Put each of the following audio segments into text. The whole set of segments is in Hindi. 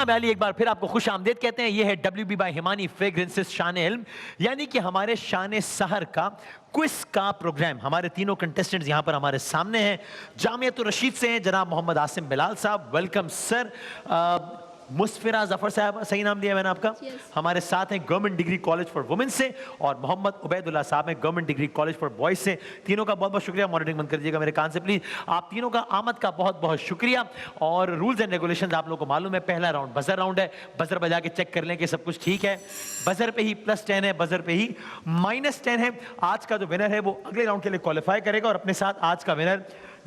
जनाब अली एक बार फिर आपको खुश आमदेद कहते हैं। ये है WB बाय हिमानी फ्रेग्रेंसेस शान इल्म, यानी कि हमारे शान सहर का क्विज का प्रोग्राम। हमारे तीनों कंटेस्टेंट्स यहाँ पर हमारे सामने हैं। जामियतुर रशीद से हैं जनाब मोहम्मद आसिम बिलाल साहब, वेलकम सर। मुस्फिरा जफर साहब, सही नाम लिया मैंने आपका। हमारे साथ हैं government degree college for women से, और मोहम्मद उबैदुल्लाह साहब हैं government degree college for boys से। तीनों का बहुत बहुत शुक्रिया। मॉनिटरिंग बंद कर दीजिएगा मेरे कान से प्लीज। आप तीनों का आमद का बहुत बहुत शुक्रिया। और रूल्स एंड रेगुलेशंस आप लोगों को मालूम है। पहला राउंड बजर राउंड है। बजर बजा के चेक कर लें कि सब कुछ ठीक है। बजर पे ही +10 है, बजर पे ही -10 है। आज का जो विनर है वो अगले राउंड के लिए क्वालिफाई करेगा। और अपने साथ आज का विनर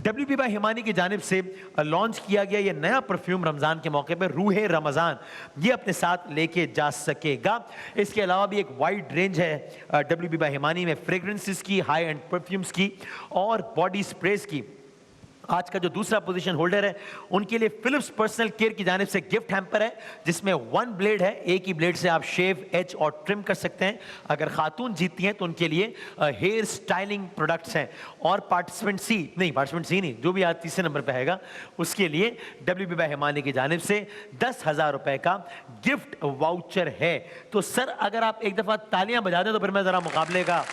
WB बाय हिमानी की जानिब से लॉन्च किया गया ये नया परफ्यूम रमजान के मौके पर रूहे रमजान, ये अपने साथ लेके जा सकेगा। इसके अलावा भी एक वाइड रेंज है WB बाय हिमानी में फ्रेग्रेंसेस की, हाई एंड परफ्यूम्स की और बॉडी स्प्रेस की। आज का जो दूसरा पोजीशन होल्डर है उनके लिए फिलिप्स पर्सनल केयर की जानिब से गिफ्ट हैम्पर है, जिसमें 1 ब्लेड है। एक ही ब्लेड से आप शेव, एच और ट्रिम कर सकते हैं। अगर खातून जीतती हैं तो उनके लिए हेयर स्टाइलिंग प्रोडक्ट्स हैं। और पार्टिसिपेंट सी नहीं, जो भी आज तीसरे नंबर पर आएगा उसके लिए WB बाय हिमानी की जानिब से 10,000 रुपए का गिफ्ट वाउचर है। तो सर अगर आप एक दफा तालियां बजा दें तो फिर मैं जरा मुकाबले का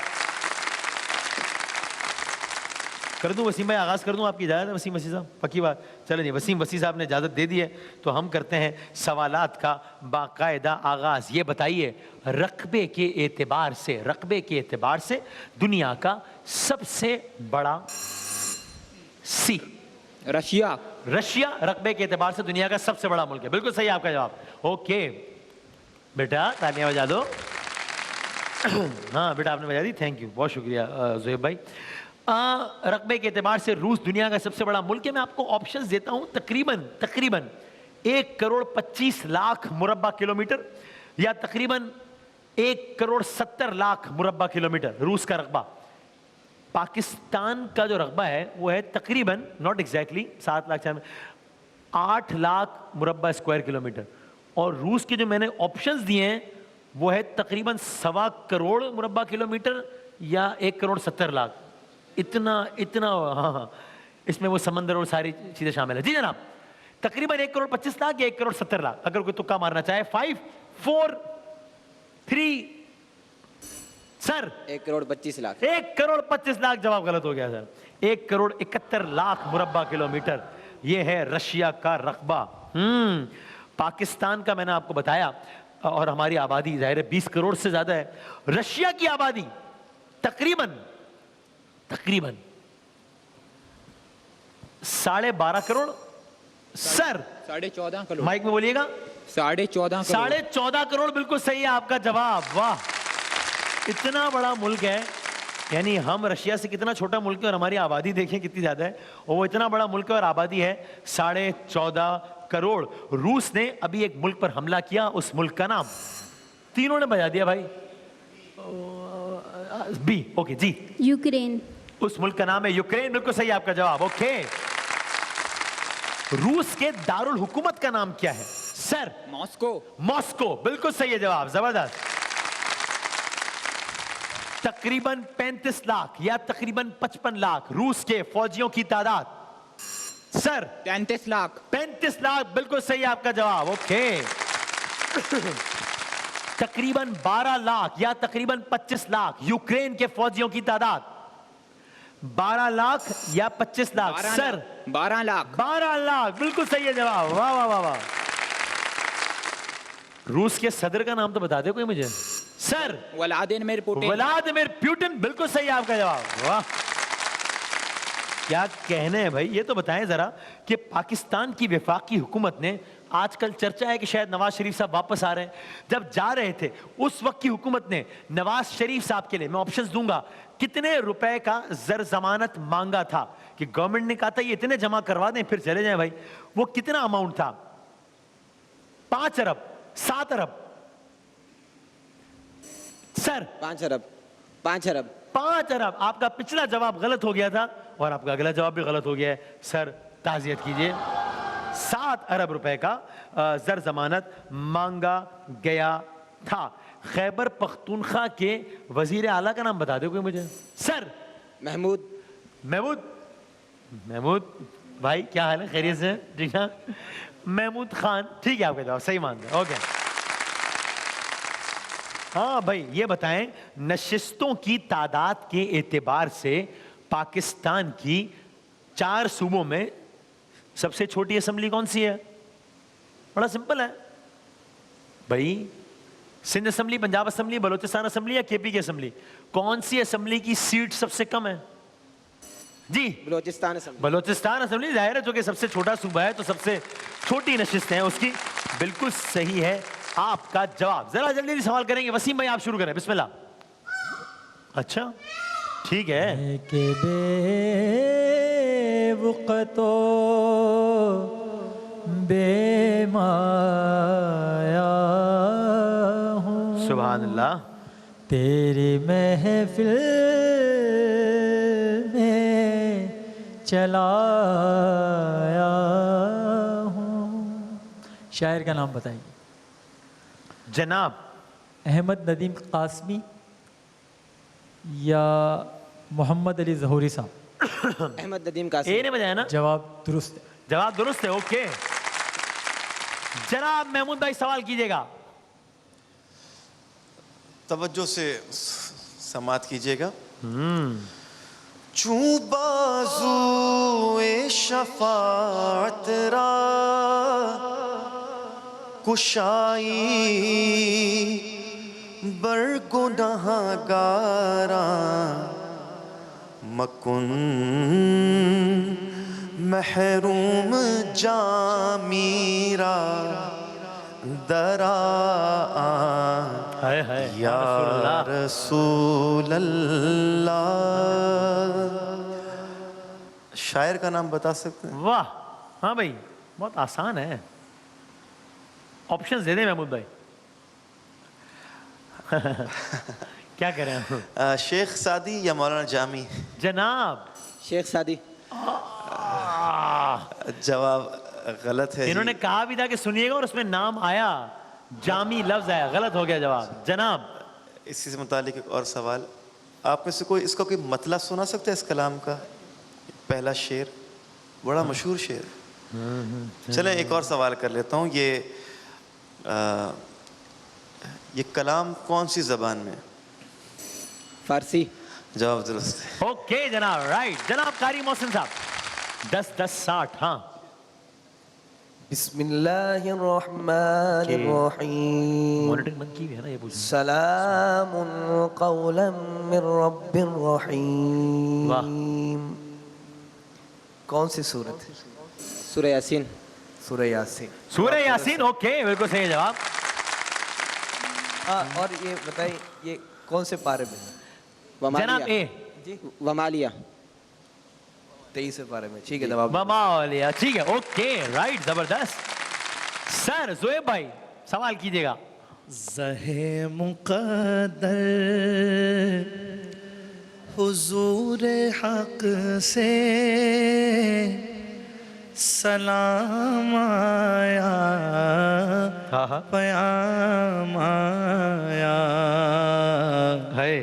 कर दूं। वसीम भाई आगाज कर दूं, आपकी इजाजत है वसीम वसी साहब? पक्की बात। चलो जी, वसीम वसी साहब ने इजाजत दे दी है तो हम करते हैं सवालात का बाकायदा आगाज। ये बताइए रकबे के एतबार से दुनिया का सबसे बड़ा सी। रशिया। रकबे के एतबार से दुनिया का सबसे बड़ा मुल्क है। बिल्कुल सही आपका जवाब। ओके बेटा, तालियां बजा दो। हाँ बेटा आपने बजा दी, थैंक यू, बहुत शुक्रिया ज़ुहैब भाई। रकबे के एतबार से रूस दुनिया का सबसे बड़ा मुल्क है। मैं आपको ऑप्शंस देता हूं। तकरीबन 1,25,00,000 मुरब्बा किलोमीटर या तकरीबन 1,70,00,000 मुरब्बा किलोमीटर रूस का रकबा। पाकिस्तान का जो रकबा है वो है तकरीबन, नॉट एग्जैक्टली 7 लाख, 8 लाख मुरब्बा स्क्वायर किलोमीटर। और रूस के जो मैंने ऑप्शंस दिए हैं वो है तकरीबन 1.25 करोड़ मुरब्बा किलोमीटर या 1,70,00,000। इतना हाँ, इसमें वो समंदर और सारी चीजें शामिल है। जी जनाब, तकरीबन 1,25,00,000 या 1,70,00,000। अगर कोई तुक्का मारना चाहे 5 4 3 सर 1,25,00,000। 1,25,00,000 जवाब गलत हो गया सर। 1,71,00,000 मुरब्बा किलोमीटर ये है रशिया का रकबा। पाकिस्तान का मैंने आपको बताया, और हमारी आबादी जाहिर है 20 करोड़ से ज्यादा है। रशिया की आबादी तकरीबन 12.5 करोड़। सर 14.5 करोड़। माइक में बोलिएगा। 14.5 करोड़ बिल्कुल सही है आपका जवाब। वाह, इतना बड़ा मुल्क है। यानी हम रशिया से कितना छोटा मुल्क है और हमारी आबादी देखें कितनी ज्यादा है। और वो इतना बड़ा मुल्क है और आबादी है 14.5 करोड़। रूस ने अभी एक मुल्क पर हमला किया, उस मुल्क का नाम तीनों ने बजा दिया भाई। बी, ओके जी, यूक्रेन। उस मुल्क का नाम है यूक्रेन। बिल्कुल सही आपका जवाब। ओके, रूस के दारुल हुकूमत का नाम क्या है सर? मॉस्को। बिल्कुल सही है जवाब, जबरदस्त। तकरीबन 35 लाख या तकरीबन 55 लाख रूस के फौजियों की तादाद सर? 35 लाख। 35 लाख बिल्कुल सही आपका जवाब। ओके। तकरीबन 12 लाख या तकरीबन 25 लाख यूक्रेन के फौजियों की तादाद। 12 लाख या 25 लाख सर? 12 लाख। 12 लाख बिल्कुल सही है जवाब। वाह वाह वाह वाह। रूस के सदर का नाम तो बता दे कोई मुझे सर? Vladimir Putin. बिल्कुल सही आपका जवाब। वाह, क्या कहने हैं भाई। ये तो बताएं जरा कि पाकिस्तान की वफाकी हुकूमत ने, आजकल चर्चा है कि शायद नवाज शरीफ साहब वापस आ रहे हैं, जब जा रहे थे उस वक्त की हुकूमत ने नवाज शरीफ साहब के लिए, मैं ऑप्शंस दूंगा, कितने रुपए का जर जमानत मांगा था? कि गवर्नमेंट ने कहा था ये इतने जमा करवा दें फिर चले जाएं भाई। वो कितना अमाउंट था? 5 अरब, 7 अरब सर? 5 अरब। 5 अरब। 5 अरब। आपका पिछला जवाब गलत हो गया था और आपका अगला जवाब भी गलत हो गया है सर, ताज़ियत कीजिए। 7 अरब रुपए का जर जमानत मांगा गया था। खैबर पख्तूनख्वा के वजीर आला का नाम बता दो कोई मुझे सर? महमूद भाई क्या हाल है, खैरियत से? ठीक है। महमूद खान, ठीक है आपका जवाब, सही मानते हैं, ओके। हाँ भाई, ये बताएं नशिस्तों की तादाद के एतबार से पाकिस्तान की 4 सूबों में सबसे छोटी असेंबली कौन सी है? बड़ा सिंपल है भाई, Sindh assembly, Punjab assembly, Balochistan assembly या केपी की असेंबली? कौन सी असेंबली की सीट सबसे कम है जी? बलोचिस्तान असेंबली। बलोचिस्तान असेंबली, जाहिर है जो कि सबसे छोटा सूबा है तो सबसे छोटी नशिस्त है उसकी। बिल्कुल सही है आपका जवाब। जरा जल्दी जल्दी सवाल करेंगे, वसीम भाई आप शुरू करें, बिस्मिल्लाह। अच्छा ठीक है। के बेवक़्तो बेमाया हूँ, सुभान अल्लाह। तेरी महफिल में चलाया हूँ। शायर का नाम बताइए। जनाब अहमद नदीम कासमी या मोहम्मद अली ज़हूरी साहब? अहमद नदीम कासिम। ए ने बजाया ना? जवाब दुरुस्त है। जवाब दुरुस्त है, ओके। जनाब महमूद भाई सवाल कीजिएगा। तवज्जो से समात कीजिएगा। चूं बाज़ुए शफ़ाअत रा कुशाई बरगुनाहगारा मकुन महरूम जामीरा दरा हाय हाय या रसूल अल्लाह। शायर का नाम बता सकते हैं? वाह, हाँ भाई बहुत आसान है, ऑप्शंस दे दें महमूद भाई। क्या करें हम? शेख सादी या मौलाना जामी? जनाब शेख सादी। जवाब गलत है इन्होंने जी। कहा भी था कि सुनिएगा और उसमें नाम आया, जामी लफ्ज आया, गलत हो गया जवाब। जनाब इसी से मुतालिक एक और सवाल, आप में से कोई इसका कोई मतलब सुना सकता है इस कलाम का? पहला शेर बड़ा मशहूर शेर है। चलें एक और सवाल कर लेता हूँ। ये कलाम कौन सी ज़बान में? फारसी। जवाब दुरुस्त है। ओके जनाब, राइट। जनाब कारी मोहसिन साहब 10-10-60। हाँ बिस्मिल्लाहिर्रहमानिर्रहीम। मॉनिटरिंग बंद की हुई है ना, ये पूछ। सलामुन कौलन मिर रब्बिर रहीम। वाह। कौन सी सूरत है? सूरह यासीन। सूरह यासीन। सूरह यासीन, ओके बिल्कुल सही जवाब। और ये बताइए ये कौन से पारे में? जनाब ए जी वमालिया। 23 पारे में, ठीक है जवाब। बमालिया, ठीक है, ओके राइट, जबरदस्त। सर जोएब भाई सवाल कीजिएगा। ज़हे मुक़द्दर हुजूर हक से सलाम आया, हाँ हाँ प्याम आया, है।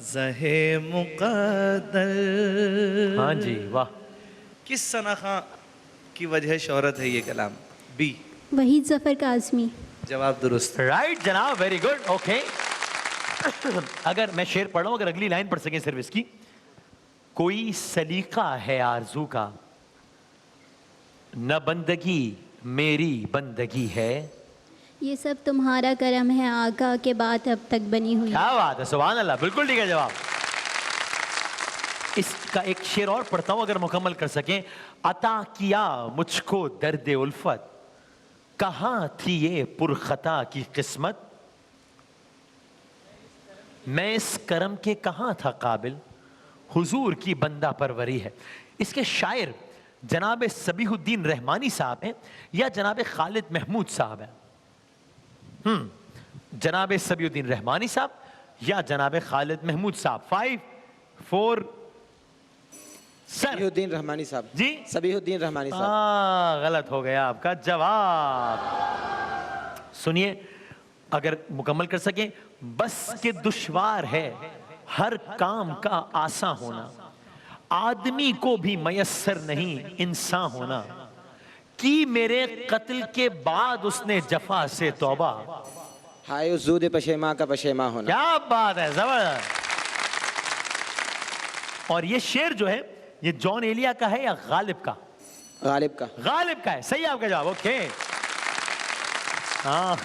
ज़हे मुक़द्दर। हाँ जी, वाह। किस सनख़ा की वजह शोहरत है ये कलाम? बी वहीद ज़फ़र काज़मी। जवाब दुरुस्त। राइट जनाब, वेरी गुड, ओके। अगर मैं शेर पढ़ रहा हूं, अगर अगली लाइन पढ़ सकें सिर्फ इसकी। कोई सलीका है आरजू का, न बंदगी मेरी बंदगी है। ये सब तुम्हारा करम है आका, के बाद अब तक बनी हुई। क्या बात है, सुभान अल्लाह, बिल्कुल ठीक है जवाब। इसका एक शेर और पढ़ता हूं अगर मुकम्मल कर सकें। अता किया मुझको दर्द उल्फत, कहां थी ये पुरखता की किस्मत, मैं इस करम के कहां था काबिल, हुजूर की बंदा परवरी है। इसके शायर जनाब सबीहुद्दीन रहमानी साहब हैं या जनाब खालिद महमूद साहब हैं? जनाब सबीहुद्दीन रहमानी साहब या जनाब खालिद महमूद साहब? 5 4 सर। सबीहुद्दीन रहमानी साहब जी? सबीहुद्दीन रहमानी साहब। गलत हो गया आपका जवाब। सुनिए अगर मुकम्मल कर सकें। बस के दुश्वार है हर काम का आसान होना, आदमी को भी मयस्सर नहीं इंसान होना, कि मेरे कत्ल के बाद उसने जफा से तौबा। हाय उस जूद पशेमा का पशेमा होना। क्या बात है, जबरदस्त। और ये शेर जो है ये जॉन एलिया का है या गालिब का? गालिब का। गालिब का है, सही आपका जवाब। ओके, हाँ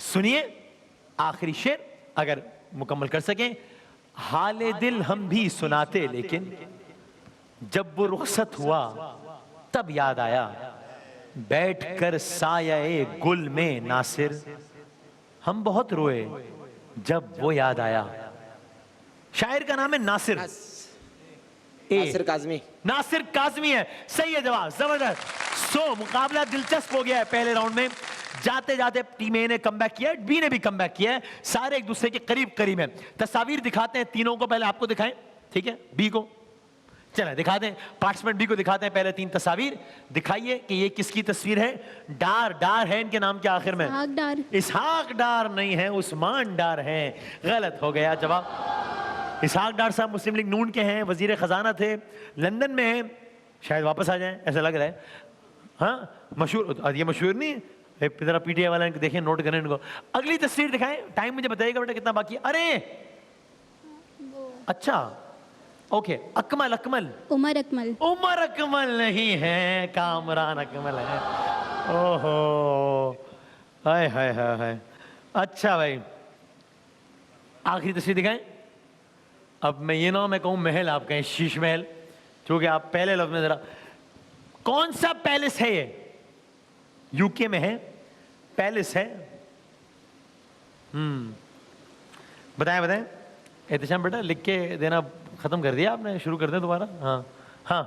सुनिए आखिरी शेर अगर मुकम्मल कर सकें। हाले दिल हम भी सुनाते लेकिन जब वो रुखसत हुआ तब याद आया, बैठ कर साये गुल में नासिर हम बहुत रोए जब वो याद आया। शायर का नाम है नासिर। नासिर काज़मी। नासिर काज़मी है, सही है जवाब, जबरदस्त। सो मुकाबला दिलचस्प हो गया है पहले राउंड में। जाते जाते टीम ए ने कमबैक किया है, बी ने भी कमबैक किया है, सारे एक दूसरे के करीब करीब हैं। तस्वीर दिखाते हैं तीनों को, पहले आपको दिखाएं, ठीक है, बी को चलें दिखाते हैं, पार्टिसिपेंट बी को दिखाते हैं। पहले 3 तस्वीर दिखाइए कि ये किसकी तस्वीर है। डार, डार है इनके नाम के आखिर में। इसहाक डार। इसहाक डार नहीं है, उस्मान डार है। गलत हो गया जवाब। इसहाक डार साहब मुस्लिम लीग नून के हैं, वजीर खजाना थे, लंदन में हैं, शायद वापस आ जाएं ऐसा लग रहा है। हाँ मशहूर, ये मशहूर नहीं है। जरा पीटीआई वाला देखें, नोट करें इनको। अगली तस्वीर दिखाएं, टाइम मुझे बताइएगा बेटा कितना बाकी है। अरे अच्छा ओके, अकमल, अकमल, उमर अकमल। उमर अकमल नहीं है, कामरान अकमल है। ओहो, हाय हाय हाय हाय। अच्छा भाई आखिरी तस्वीर दिखाएं। अब मैं ये ना मैं कहूं महल, आप कहें शीश महल, क्योंकि आप पहले लफ्ज में जरा, कौन सा पैलेस है ये? यूके में है, पैलेस है। बताएं बताएं। एहतशाम बेटा लिख के देना, खत्म कर दिया आपने, शुरू कर दें दोबारा। हाँ हाँ,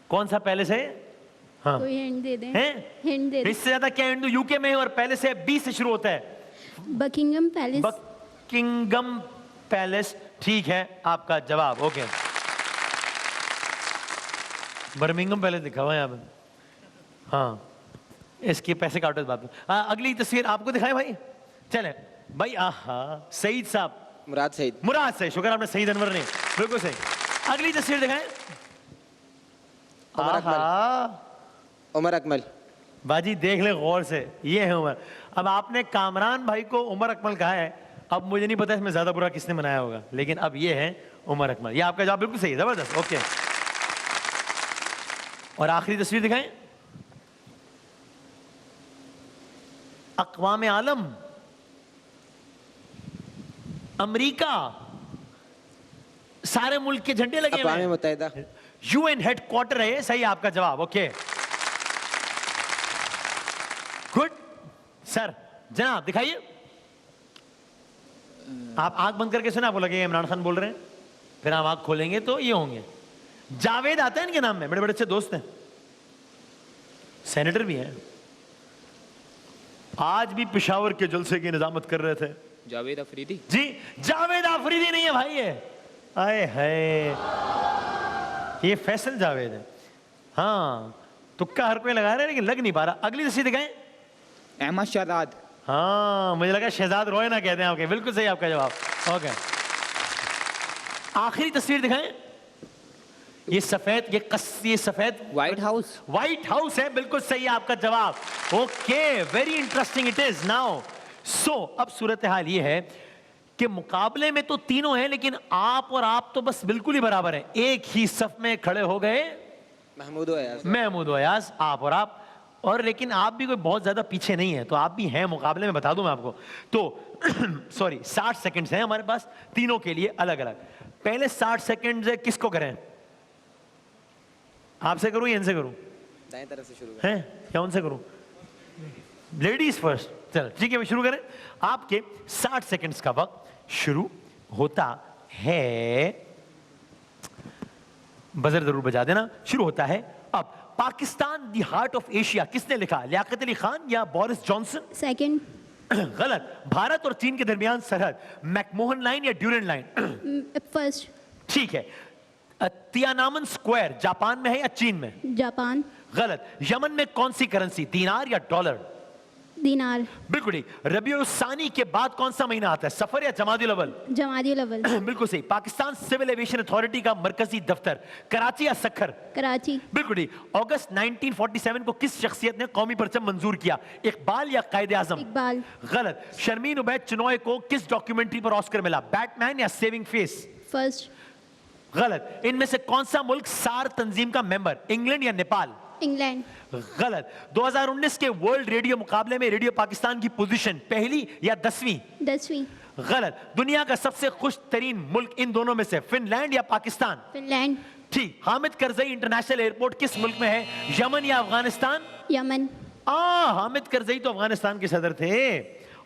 कौन सा पैलेस है? हाँ कोई हिंट दे दें। हैं? हिंट दे दें। इससे ज्यादा क्या हिंट दूं? यूके में है और पैलेस है, बी से शुरू होता है। Buckingham palace. बकिंगम पैलेस, ठीक है आपका जवाब। ओके, बर्मिंगम पैलेस लिखा हुआ है यहाँ पे। हाँ, इसके पैसे काटो इस बात में। हाँ, अगली तस्वीर आपको दिखाएं भाई। चले भाई, आहा, सईद साहब, मुराद सईद। मुराद से, शुक्र आपने सईद अनवर ने, बिल्कुल सही। अगली तस्वीर दिखाएं। उमर अकमल। आहा, उमर अकमल। बाजी देख ले गौर से, ये है उमर। अब आपने कामरान भाई को उमर अकमल कहा है, अब मुझे नहीं पता इसमें ज्यादा बुरा किसने मनाया होगा, लेकिन अब ये है उमर अकमल। ये आपका जवाब बिल्कुल सही है, जबरदस्त। ओके, और आखिरी तस्वीर दिखाएं। अक़वाम आलम, अमेरिका, सारे मुल्क के झंडे लगे हुए अक़वाम हैं। मुत्तहिदा। यूएन हेडक्वार्टर है, सही आपका जवाब। Okay, good sir. जनाब दिखाइए, आप आंख बंद करके सुना, आपको लगेगा इमरान खान बोल रहे हैं, फिर आप आंख खोलेंगे तो ये होंगे। जावेद आता है इनके नाम में, बड़े बड़े अच्छे दोस्त हैं, सेनेटर भी हैं, आज भी पेशावर के जलसे की निजामत कर रहे थे। जावेद अफरीदी। जी, जावेद अफरीदी नहीं है भाई, ये आए है, ये फैसल जावेद है। हाँ, तुक्का हर कोई लगा रहा है लेकिन लग नहीं पा रहा। अगली तस्वीर दिखाएं। अहमद शहजाद। हाँ, मुझे लगा शहजाद रोए ना कहते हैं आपके, बिल्कुल सही आपका जवाब। ओके, आखिरी तस्वीर दिखाएं। ये सफेद, ये सफेद व्हाइट हाउस। व्हाइट हाउस है, बिल्कुल सही आपका जवाब। Okay, very interesting it is now. So अब सूरत हाल ये है कि मुकाबले में तो तीनों हैं, लेकिन आप और आप तो बस बिल्कुल ही बराबर हैं। एक ही सफ में खड़े हो गए महमूद अयाज। महमूद अयाज, आप और आप, और लेकिन आप भी कोई बहुत ज्यादा पीछे नहीं है, तो आप भी हैं मुकाबले में, बता दूं मैं आपको। तो सॉरी 60 सेकंड्स हैं हमारे पास तीनों के लिए अलग अलग। पहले 60 सेकंड्स किसको करें? आपसे करूं या इनसे करूं? दाएं तरफ से शुरू हैं या उनसे करूं? लेडीज फर्स्ट, चल ठीक है, मैं शुरू करें। आपके 60 सेकंड्स का वक्त शुरू होता है, बजर जरूर बजा देना, शुरू होता है अब। Pakistan the heart of Asia किसने लिखा? लियाकत अली खान या बोरिस जॉनसन? सेकंड। गलत। भारत और चीन के दरमियान सरहद, मैकमोहन लाइन या ड्यूरेंट लाइन? फर्स्ट। ठीक है। तियानामन स्क्वायर जापान में है या चीन में? जापान। गलत। यमन में कौन सी करेंसी, दीनार या डॉलर? दिनार, बिल्कुल ठीक। रबीउल सानी के बाद कौन सा महीना आता है, सफर या जमादिउल अव्वल? जमादियुल अव्वल, बिल्कुल सही। पाकिस्तान सिविल एविएशन अथॉरिटी का मरकजी दफ्तर कराची या सखर? कराची, बिल्कुल ठीक। अगस्त 1947 को किस शख्सियत ने कौमी परचम मंजूर किया, इकबाल या कायदे आजम? इकबाल, गलत। शर्मीन उबैद चिनॉय को किस डॉक्यूमेंट्री पर ऑस्कर मिला, बैटमैन या सेविंग फेस? फर्स्ट, गलत। इनमें से कौन सा मुल्क सार तंजीम का मेंबर, इंग्लैंड या नेपाल? इंग्लैंड, गलत। 2019 के वर्ल्ड रेडियो मुकाबले में रेडियो पाकिस्तान की पोजीशन पहली या 10वीं? 10वीं, गलत। दुनिया का सबसे खुश तरीन मुल्क इन दोनों में से, फिनलैंड या पाकिस्तान? फिनलैंड, ठीक। हामिद करजई इंटरनेशनल एयरपोर्ट किस मुल्क में है, यमन या अफगानिस्तान? यमन, हामिद करजई तो अफगानिस्तान के सदर थे।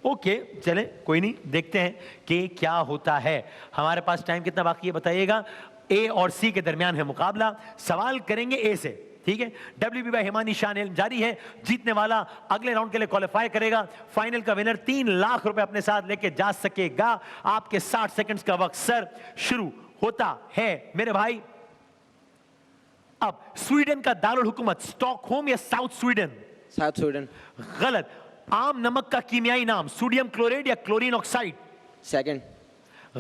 ओके, चले कोई नहीं, देखते हैं कि क्या होता है। हमारे पास टाइम कितना बाकी है बताइएगा। ए और सी के दरमियान है मुकाबला, सवाल करेंगे ए से, ठीक है। WB बाय हिमानी शान इल्म जारी है। जीतने वाला अगले राउंड के लिए क्वालिफाई करेगा। फाइनल का विनर 3 लाख रुपए अपने साथ लेके जा सकेगा। आपके 60 सेकंड्स का वक्त सर शुरू होता है मेरे भाई। अब स्वीडन का दारुल हुकूमत स्टॉकहोम या साउथ स्वीडन? साउथ स्वीडन, गलत। आम नमक का कीमियाई नाम, सोडियम क्लोराइड या क्लोरीन ऑक्साइड? सेकंड,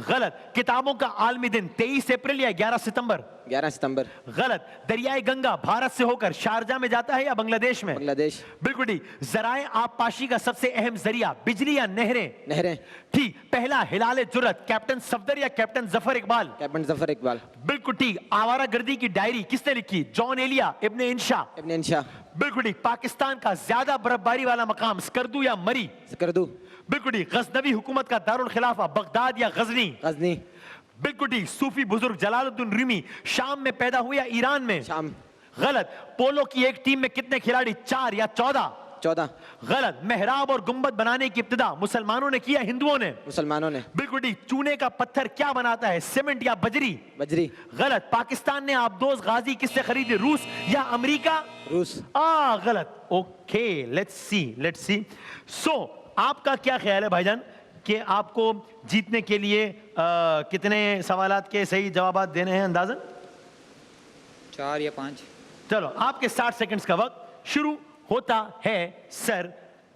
गलत। किताबों का आलमी दिन 23 अप्रैल या 11 सितंबर? 11 सितंबर, गलत। दरियाई गंगा भारत से होकर शारजा में जाता है या बांग्लादेश में? बांग्लादेश, बिल्कुल ठीक। जराए आबपाशी का सबसे अहम जरिया, बिजली या नहरें? नहरें, ठीक। पहला हिलाले जुर्रत, कैप्टन सफदर या कैप्टन जफर इकबाल? कैप्टन जफर इकबाल, बिल्कुल ठीक। आवारा गर्दी की डायरी किसने लिखी, जॉन एलिया, इब्ने इंशा? इब्न इंशा, बिल्कुल ठीक। पाकिस्तान का ज्यादा बर्फबारी वाला मकाम, स्कर्दू या मरी? स्कर्दू, बिल्कुल ठीक। गजनवी हुकूमत का दारुल खिलाफा, बगदाद या गजनी? गजनी, बिल्कुल ठीक। सूफी बुजुर्ग जलालुद्दीन रूमी शाम में पैदा हुए या ईरान में? शाम, गलत। पोलो की एक टीम में कितने खिलाड़ी, 4 या 14? 14, गलत। मेहराब और गुंबद बनाने की इब्तिदा मुसलमानों ने किया, हिंदुओं ने? मुसलमानों ने, बिल्कुल ठीक। चूने का पत्थर क्या बनाता है, सीमेंट या बजरी? बजरी, गलत। पाकिस्तान ने आबदोज गाजी किससे खरीदी, रूस या अमेरिका? रूस, गलत। Okay, let's see. सो आपका क्या ख्याल है भाईजान कि आपको जीतने के लिए कितने सवालात के सही जवाबात देने हैं अंदाजन? 4 या 5, चलो, आपके 60 सेकंड्स का वक्त शुरू होता है सर।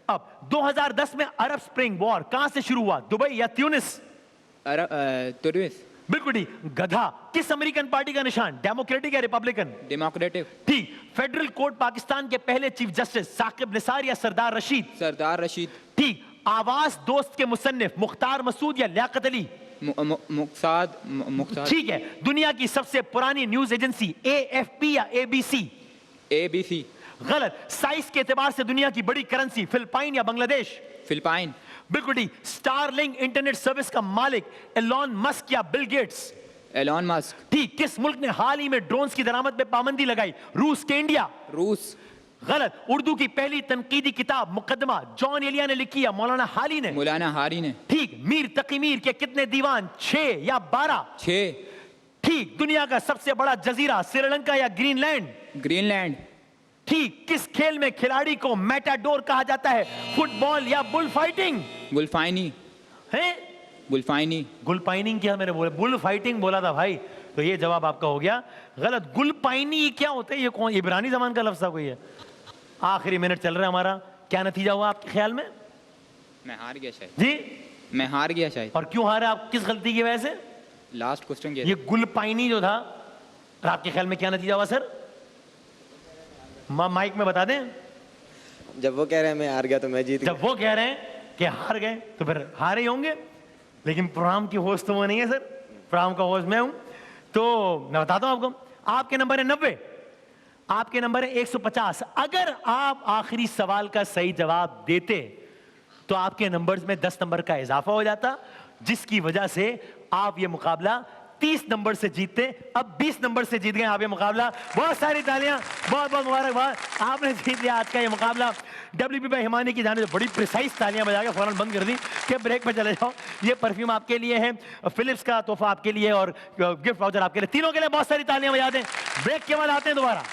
अब 2010 में अरब स्प्रिंग वॉर कहां से शुरू हुआ, दुबई या ट्यूनिस? तुर्किश, बिल्कुल ठीक। गधा किस अमेरिकन पार्टी का निशान, डेमोक्रेटिक या रिपब्लिकन? डेमोक्रेटिक, ठीक। फेडरल कोर्ट पाकिस्तान के पहले चीफ जस्टिस साकिब निसार या सरदार रशीद? सरदार रशीद, ठीक। आवाज दोस्त के मुसन्निफ मुख्तार मसूद या लियाकत अली? मुख्तार, ठीक है। दुनिया की सबसे पुरानी न्यूज एजेंसी, AFP या ABC? ABC, गलत। साइज के एतबार से दुनिया की बड़ी करेंसी, फिलिपाइन या बांग्लादेश? फिलिपाइन, बिल्कुल ठीक। स्टारलिंक इंटरनेट सर्विस का मालिक एलॉन मस्क या बिल गेट्स? एलॉन मस्क, ठीक। किस मुल्क ने हाल ही में ड्रोन्स की दरामद पे पाबंदी लगाई, रूस के इंडिया? रूस, गलत। उर्दू की पहली तनकीदी किताब मुकदमा जॉन एलिया ने लिखी या मौलाना हाली ने? मौलाना हारी ने, ठीक। मीर तकी मीर के कितने दीवान, 6 या 12? 6, ठीक। दुनिया का सबसे बड़ा जजीरा श्रीलंका या ग्रीनलैंड? ग्रीनलैंड, ठीक। किस खेल में खिलाड़ी को मैटाडोर कहा जाता है, फुटबॉल या बुल फाइटिंग? बुलफाइनी, है बुलफाइनी, गुलपाइनिंग क्या मैंने बोला, बुल फाइटिंग बोला था भाई, तो ये जवाब आपका हो गया गलत। गुलपाइनी क्या होता है, ये कौन, इब्रानी जबान का लफ्ज़ था कोई है? आखिरी मिनट चल रहा है हमारा, क्या नतीजा हुआ आपके ख्याल में? मैं हार गया शायद, जी, मैं हार गया शायद, और क्यों हारे आप, किस गलती की वजह से? लास्ट क्वेश्चन ये गुलपाइनी जो था, और आपके ख्याल में क्या नतीजा हुआ सर? माइक में बता दें। जब वो कह रहे हैं मैं हार गया तो मैं जीत गया। जब वो कह रहे हैं कि हार गए तो फिर हारे ही होंगे, लेकिन प्रोग्राम की होस्ट तो वो नहीं है सर, प्रोग्राम का होस्ट मैं हूं। तो मैं बताता हूं आपको, आपके नंबर है 90, आपके नंबर है 150। अगर आप आखिरी सवाल का सही जवाब देते तो आपके नंबर्स में 10 नंबर का इजाफा हो जाता, जिसकी वजह से आप ये मुकाबला 30 नंबर से जीतते, अब 20 नंबर से जीत गए आप ये मुकाबला। बहुत सारी तालियां, बहुत बहुत मुबारकबाद, आपने जीत लिया आज का ये मुकाबला। WB बाय हिमानी की जाने से बड़ी प्रिसाइज तालियां बजा के फौरन बंद कर दी कि ब्रेक पे चले जाओ। ये परफ्यूम आपके लिए है, फिलिप्स का तोहफा आपके लिए और गिफ्ट वाउचर आपके लिए, तीनों के लिए बहुत सारी तालियां बजा दें। ब्रेक के बाद आते हैं दोबारा।